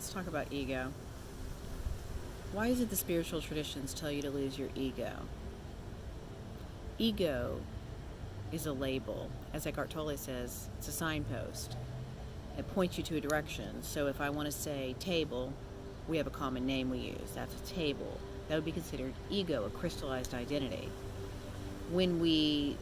Let's talk about ego. Why is it the spiritual traditions tell you to lose your ego? Ego is a label. As Eckhart Tolle says, it's a signpost. It points you to a direction. So if I want to say table, we have a common name we use. That's a table. That would be considered ego, a crystallized identity. When we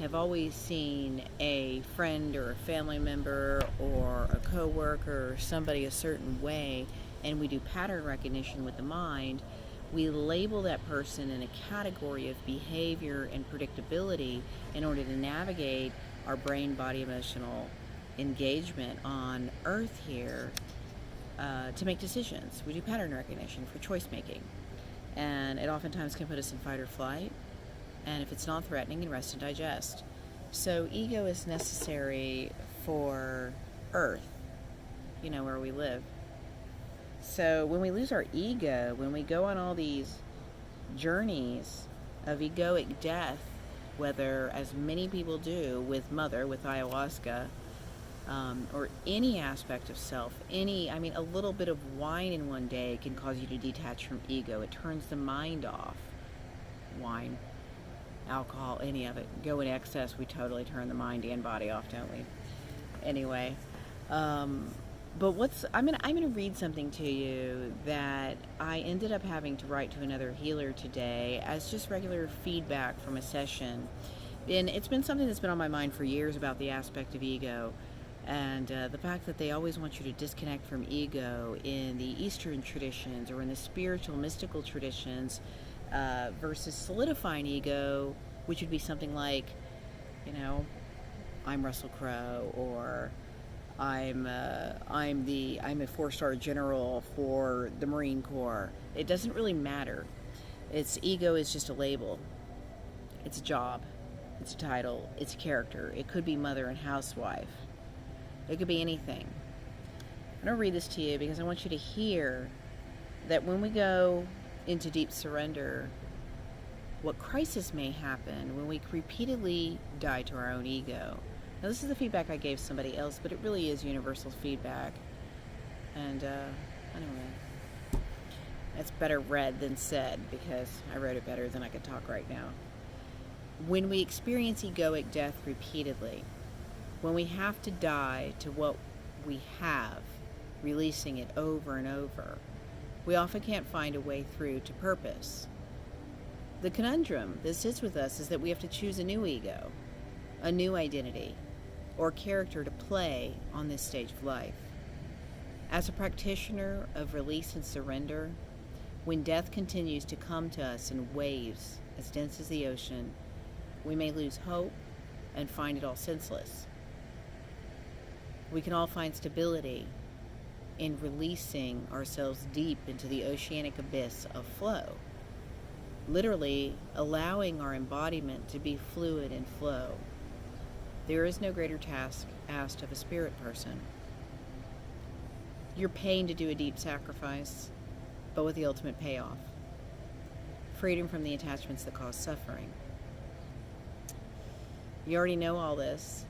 have always seen a friend or a family member or a coworker or somebody a certain way, and we do pattern recognition with the mind, we label that person in a category of behavior and predictability in order to navigate our brain body emotional engagement on earth here, to make decisions. We do pattern recognition for choice making, and it oftentimes can put us in fight or flight, and if it's non-threatening, in rest and digest. So ego is necessary for earth, where we live. So when we lose our ego, when we go on all these journeys of egoic death, whether, as many people do with ayahuasca, or any aspect of self, a little bit of wine in one day can cause you to detach from ego. It turns the mind off. Wine, alcohol, any of it. Go in excess, we totally turn the mind and body off, don't we? Anyway, but I'm gonna read something to you that I ended up having to write to another healer today as just regular feedback from a session. And it's been something that's been on my mind for years about the aspect of ego, and the fact that they always want you to disconnect from ego in the Eastern traditions or in the spiritual, mystical traditions, versus solidifying ego, which would be something like, I'm Russell Crowe, or I'm a 4-star general for the Marine Corps. It doesn't really matter. Ego is just a label. It's a job. It's a title. It's a character. It could be mother and housewife. It could be anything. I'm going to read this to you because I want you to hear that when we go into deep surrender, what crisis may happen when we repeatedly die to our own ego. Now, this is the feedback I gave somebody else, but it really is universal feedback. And anyway, it's better read than said because I wrote it better than I could talk right now. When we experience egoic death repeatedly, when we have to die to what we have, releasing it over and over, we often can't find a way through to purpose. The conundrum that sits with us is that we have to choose a new ego, a new identity, or character to play on this stage of life. As a practitioner of release and surrender, when death continues to come to us in waves as dense as the ocean, we may lose hope and find it all senseless. We can all find stability in releasing ourselves deep into the oceanic abyss of flow, literally allowing our embodiment to be fluid and flow. There is no greater task asked of a spirit person. You're paying to do a deep sacrifice, but with the ultimate payoff: freedom from the attachments that cause suffering. You already know all this.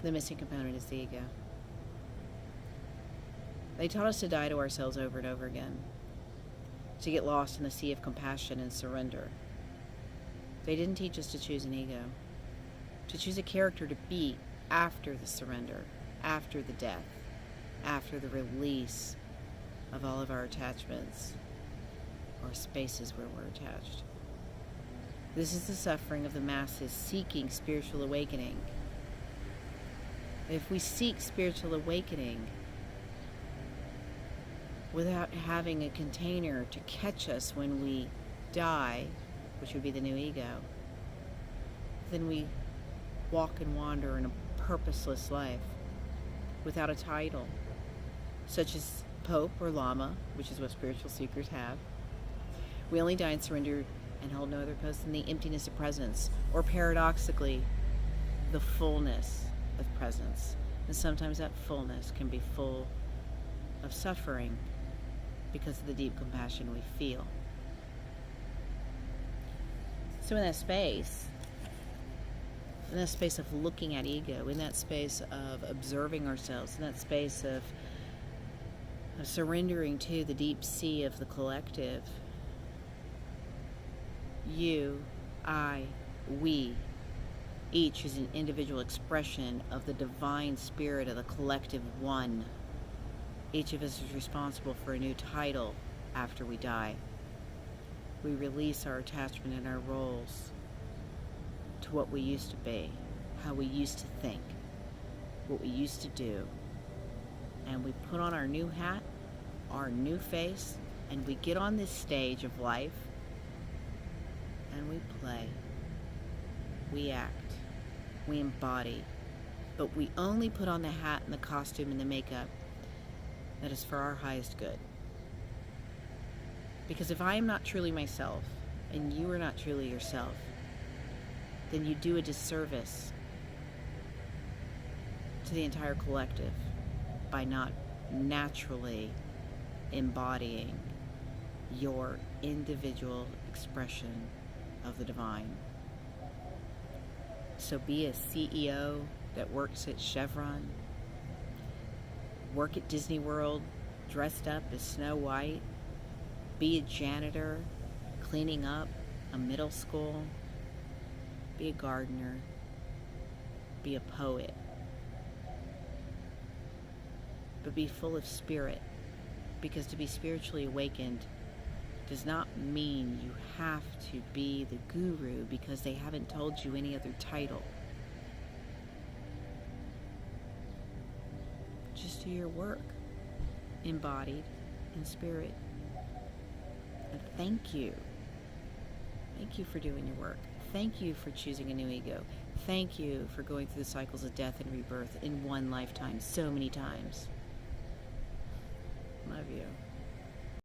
The missing component is the ego. They taught us to die to ourselves over and over again, to get lost in the sea of compassion and surrender. They didn't teach us to choose an ego, to choose a character to be after the surrender, after the death, after the release of all of our attachments or spaces where we're attached. This is the suffering of the masses seeking spiritual awakening. If we seek spiritual awakening without having a container to catch us when we die, which would be the new ego, then we walk and wander in a purposeless life without a title, such as Pope or Lama, which is what spiritual seekers have. We only die in surrender and hold no other post than the emptiness of presence, or paradoxically, the fullness of presence. And sometimes that fullness can be full of suffering because of the deep compassion we feel. So in that space of looking at ego, in that space of observing ourselves, in that space of of surrendering to the deep sea of the collective. You, I, we, each is an individual expression of the divine spirit of the collective one. Each of us is responsible for a new title after we die. We release our attachment and our roles to what we used to be, how we used to think, what we used to do. And we put on our new hat, our new face, and we get on this stage of life and we play. We act. We embody. But we only put on the hat and the costume and the makeup that is for our highest good. Because if I am not truly myself and you are not truly yourself, then you do a disservice to the entire collective by not naturally embodying your individual expression of the divine. So be a CEO that works at Chevron, work at Disney World dressed up as Snow White, be a janitor cleaning up a middle school, be a gardener, be a poet, but be full of spirit, because to be spiritually awakened does not mean you have to be the guru because they haven't told you any other title. Just do your work, embodied in spirit. And thank you. Thank you for doing your work. Thank you for choosing a new ego. Thank you for going through the cycles of death and rebirth in one lifetime so many times.